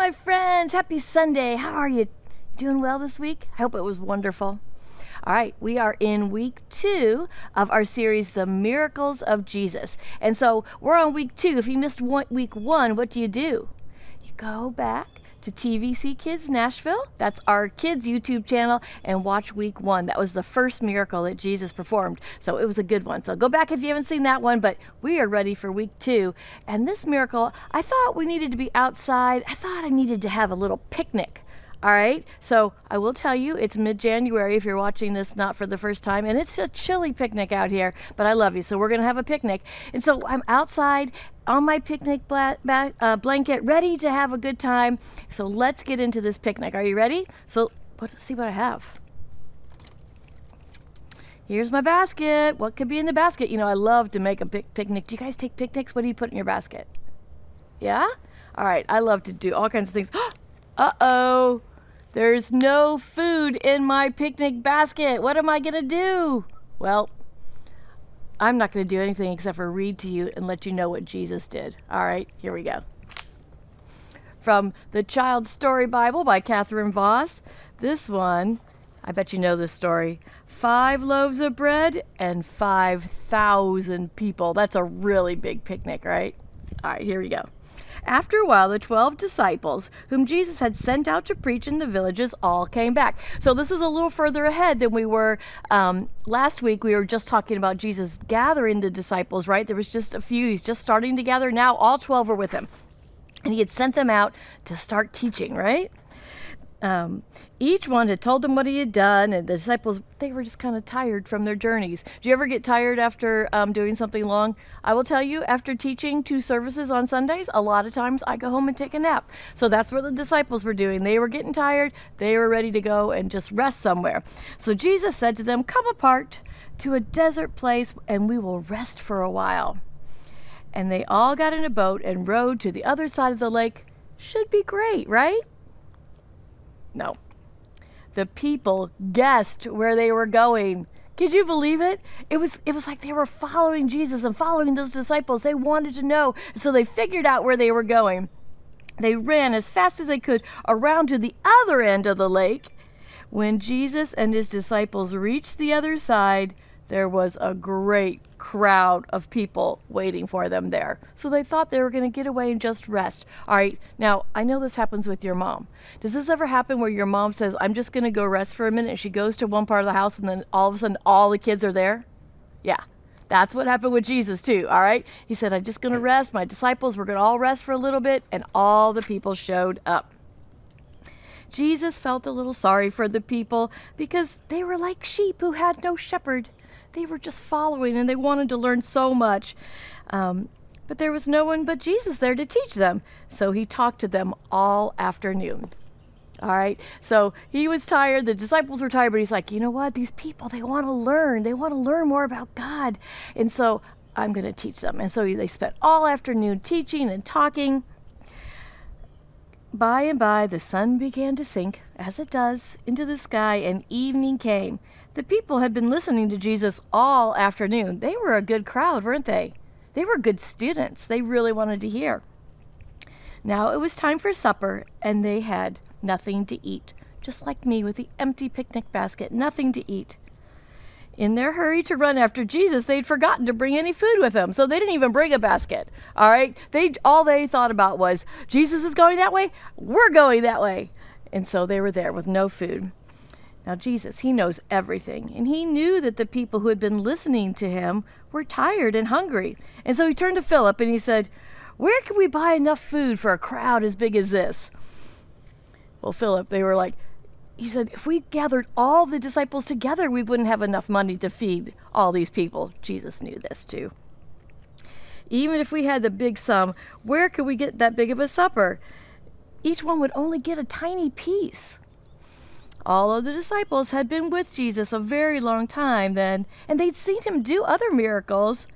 my friends. Happy Sunday. How are you? Doing well this week? I hope it was wonderful. All right, we are in week 2 of our series, The Miracles of Jesus. And so we're on week 2. If you missed week 1, what do? You go back to TVC Kids Nashville. That's our kids YouTube channel, and watch week 1. That was the first miracle that Jesus performed. So it was a good one. So go back if you haven't seen that one, but we are ready for week 2. And this miracle, I thought we needed to be outside. I thought I needed to have a little picnic. All right, so I will tell you, it's mid-January if you're watching this not for the first time, and it's a chilly picnic out here, but I love you, so we're going to have a picnic. And so I'm outside on my picnic blanket, ready to have a good time. So let's get into this picnic. Are you ready? So let's see what I have. Here's my basket. What could be in the basket? You know, I love to make a picnic. Do you guys take picnics? What do you put in your basket? Yeah? All right, I love to do all kinds of things. Uh-oh. There's no food in my picnic basket. What am I going to do? Well, I'm not going to do anything except for read to you and let you know what Jesus did. All right, here we go. From the Child's Story Bible by Catherine Voss. This one, I bet you know this story. 5 loaves of bread and 5,000 people. That's a really big picnic, right? All right, here we go. After a while, the 12 disciples, whom Jesus had sent out to preach in the villages, all came back. So this is a little further ahead than we were last week. We were just talking about Jesus gathering the disciples, right? There was just a few. He's just starting to gather. Now all 12 were with him. And he had sent them out to start teaching, right? Each one had told them what he had done, and the disciples, they were just kind of tired from their journeys. Do you ever get tired after doing something long? I will tell you, after teaching 2 services on Sundays, a lot of times I go home and take a nap. So that's what the disciples were doing. They were getting tired. They were ready to go and just rest somewhere. So Jesus said to them, "Come apart to a desert place, and we will rest for a while." And they all got in a boat and rowed to the other side of the lake. Should be great, right? No. The people guessed where they were going. Could you believe it? It was like they were following Jesus and following those disciples. They wanted to know, so they figured out where they were going. They ran as fast as they could around to the other end of the lake. When Jesus and his disciples reached the other side, there was a great crowd of people waiting for them there. So they thought they were going to get away and just rest. All right, now I know this happens with your mom. Does this ever happen where your mom says, "I'm just going to go rest for a minute," and she goes to one part of the house and then all of a sudden all the kids are there? Yeah, that's what happened with Jesus too, all right? He said, "I'm just going to rest. My disciples, we're going to all rest for a little bit," and all the people showed up. Jesus felt a little sorry for the people because they were like sheep who had no shepherd. They were just following, and they wanted to learn so much. But there was no one but Jesus there to teach them. So he talked to them all afternoon. All right. So he was tired. The disciples were tired, but he's like, you know what? These people, they want to learn. They want to learn more about God. And so I'm going to teach them. And so they spent all afternoon teaching and talking. By and by, the sun began to sink, as it does, into the sky, and evening came. The people had been listening to Jesus all afternoon. They were a good crowd, weren't they? They were good students. They really wanted to hear. Now it was time for supper, and they had nothing to eat. Just like me with the empty picnic basket, nothing to eat. In their hurry to run after Jesus, they'd forgotten to bring any food with them, so they didn't even bring a basket. All right? All they thought about was, Jesus is going that way, we're going that way. And so they were there with no food. Now Jesus, he knows everything, and he knew that the people who had been listening to him were tired and hungry. And so he turned to Philip and he said, "Where can we buy enough food for a crowd as big as this?" Well, Philip, he said, "If we gathered all the disciples together, we wouldn't have enough money to feed all these people." Jesus knew this too. Even if we had the big sum, where could we get that big of a supper? Each one would only get a tiny piece. All of the disciples had been with Jesus a very long time then, and they'd seen him do other miracles.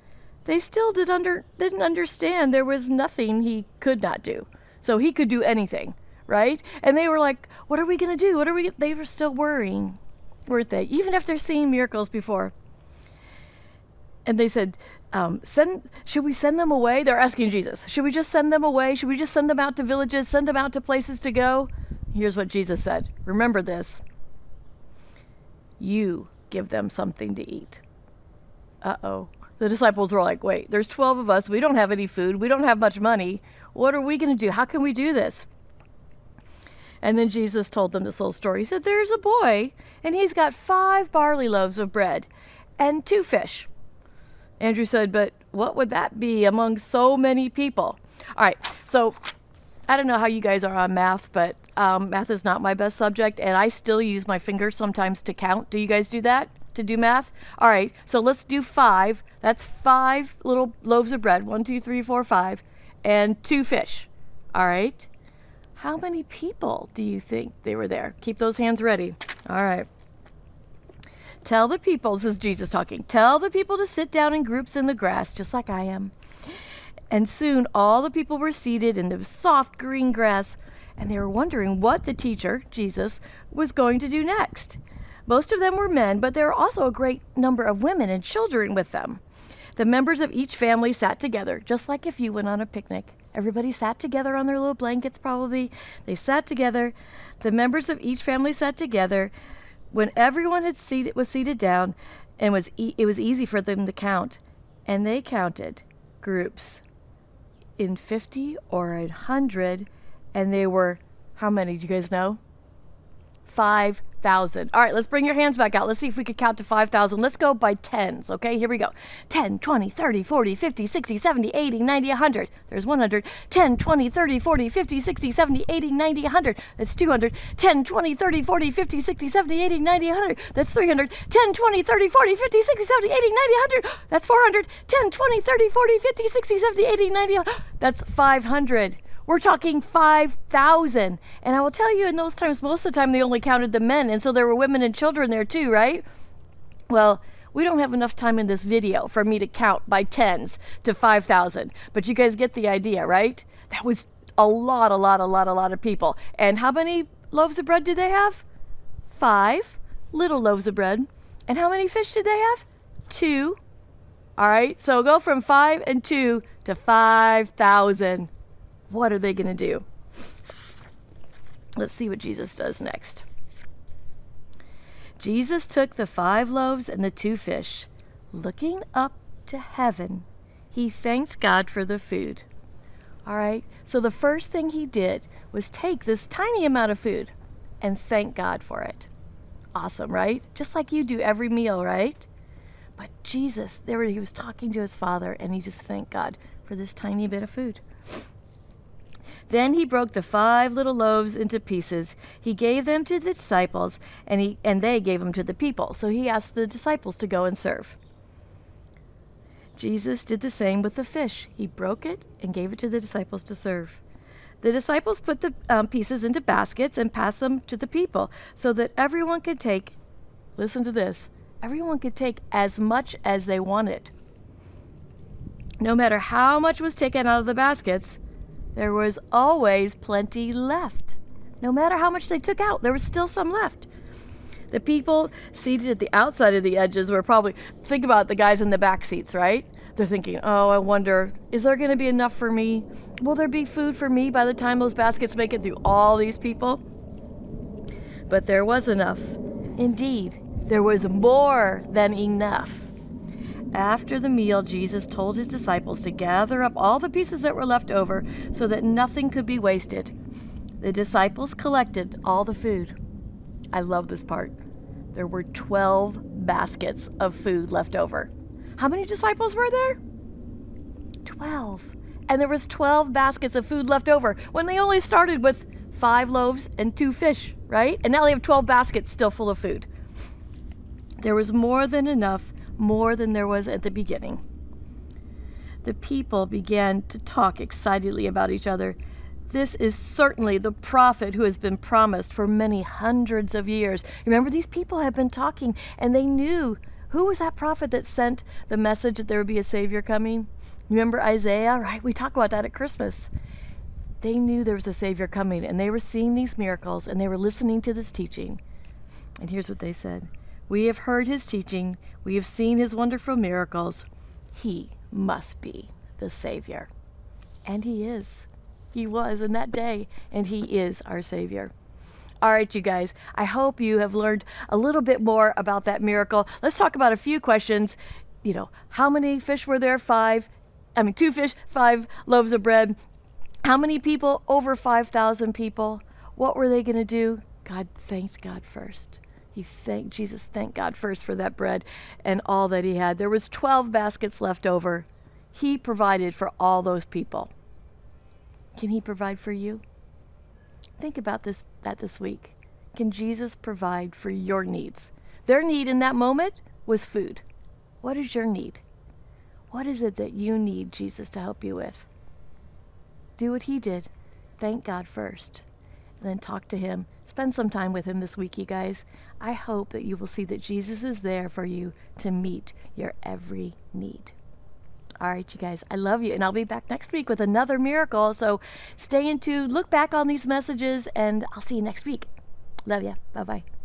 They still didn't understand there was nothing he could not do. So he could do anything, right? And they were like, what are we going to do? They were still worrying, weren't they? Even after seeing miracles before. And they said, should we send them away? They're asking Jesus, should we just send them away? Should we just send them out to villages, send them out to places to go? Here's what Jesus said. Remember this. You give them something to eat. Uh-oh. The disciples were like, wait, there's 12 of us. We don't have any food. We don't have much money. What are we going to do? How can we do this? And then Jesus told them this little story. He said, there's a boy, and he's got 5 barley loaves of bread and 2 fish. Andrew said, but what would that be among so many people? All right, so I don't know how you guys are on math, but math is not my best subject, and I still use my fingers sometimes to count. Do you guys do that, to do math? All right, so let's do 5. That's 5 little loaves of bread, 1, 2, 3, 4, 5, and 2 fish. All right, how many people do you think they were there? Keep those hands ready. All right. Tell the people, this is Jesus talking, tell the people to sit down in groups in the grass, just like I am. And soon all the people were seated in the soft green grass, and they were wondering what the teacher, Jesus, was going to do next. Most of them were men, but there were also a great number of women and children with them. The members of each family sat together, just like if you went on a picnic. Everybody sat together on their little blankets probably. They sat together. The members of each family sat together. When everyone was seated down, and it was easy for them to count, and they counted groups in 50 or 100, and they were, how many do you guys know? 5,000. All right, let's bring your hands back out. Let's see if we could count to 5,000. Let's go by tens, okay? Here we go. 10, 20, 30, 40, 50, 60, 70, 80, 90, 100. There's 100. 10, 20, 30, 40, 50, 60, 70, 80, 90, 100. That's 200. 10, 20, 30, 40, 50, 60, 70, 80, 90, 100. That's 300. 10, 20, 30, 40, 50, 60, 70, 80, 90, 100. That's 400. 10, 20, 30, 40, 50, 60, 70, 80, 90. That's 500. We're talking 5,000. And I will tell you, in those times, most of the time, they only counted the men. And so there were women and children there too, right? Well, we don't have enough time in this video for me to count by tens to 5,000. But you guys get the idea, right? That was a lot of people. And how many loaves of bread did they have? 5 little loaves of bread. And how many fish did they have? 2. All right, so go from 5 and 2 to 5,000. What are they going to do? Let's see what Jesus does next. Jesus took the 5 loaves and the 2 fish. Looking up to heaven, he thanked God for the food. All right, so the first thing he did was take this tiny amount of food and thank God for it. Awesome, right? Just like you do every meal, right? But Jesus, he was talking to his Father, and he just thanked God for this tiny bit of food. Then he broke the 5 little loaves into pieces. He gave them to the disciples, and they gave them to the people. So he asked the disciples to go and serve. Jesus did the same with the fish. He broke it and gave it to the disciples to serve. The disciples put the pieces into baskets and passed them to the people so that everyone could take, listen to this, everyone could take as much as they wanted. No matter how much was taken out of the baskets, there was always plenty left. No matter how much they took out, there was still some left. The people seated at the outside of the edges were probably, think about the guys in the back seats, right? They're thinking, oh, I wonder, is there going to be enough for me? Will there be food for me by the time those baskets make it through all these people? But there was enough. Indeed, there was more than enough. After the meal, Jesus told his disciples to gather up all the pieces that were left over so that nothing could be wasted. The disciples collected all the food. I love this part. There were 12 baskets of food left over. How many disciples were there? 12. And there was 12 baskets of food left over when they only started with 5 loaves and 2 fish, right? And now they have 12 baskets still full of food. There was more than enough, more than there was at the beginning. The people began to talk excitedly about each other. This is certainly the prophet who has been promised for many hundreds of years. Remember, these people had been talking, and they knew who was that prophet that sent the message that there would be a Savior coming. Remember Isaiah, right? We talk about that at Christmas. They knew there was a Savior coming, and they were seeing these miracles, and they were listening to this teaching. And here's what they said. We have heard his teaching. We have seen his wonderful miracles. He must be the Savior. And he is. He was in that day, and he is our Savior. All right, you guys, I hope you have learned a little bit more about that miracle. Let's talk about a few questions. How many fish were there? 2 fish, 5 loaves of bread. How many people? Over 5,000 people. What were they going to do? God thanked God first. Jesus thanked God first for that bread and all that he had. There was 12 baskets left over. He provided for all those people. Can he provide for you? Think about this week. Can Jesus provide for your needs? Their need in that moment was food. What is your need? What is it that you need Jesus to help you with? Do what he did. Thank God first. And then talk to him. Spend some time with him this week, you guys. I hope that you will see that Jesus is there for you to meet your every need. All right, you guys, I love you, and I'll be back next week with another miracle. So stay in tune, look back on these messages, and I'll see you next week. Love ya. Bye-bye.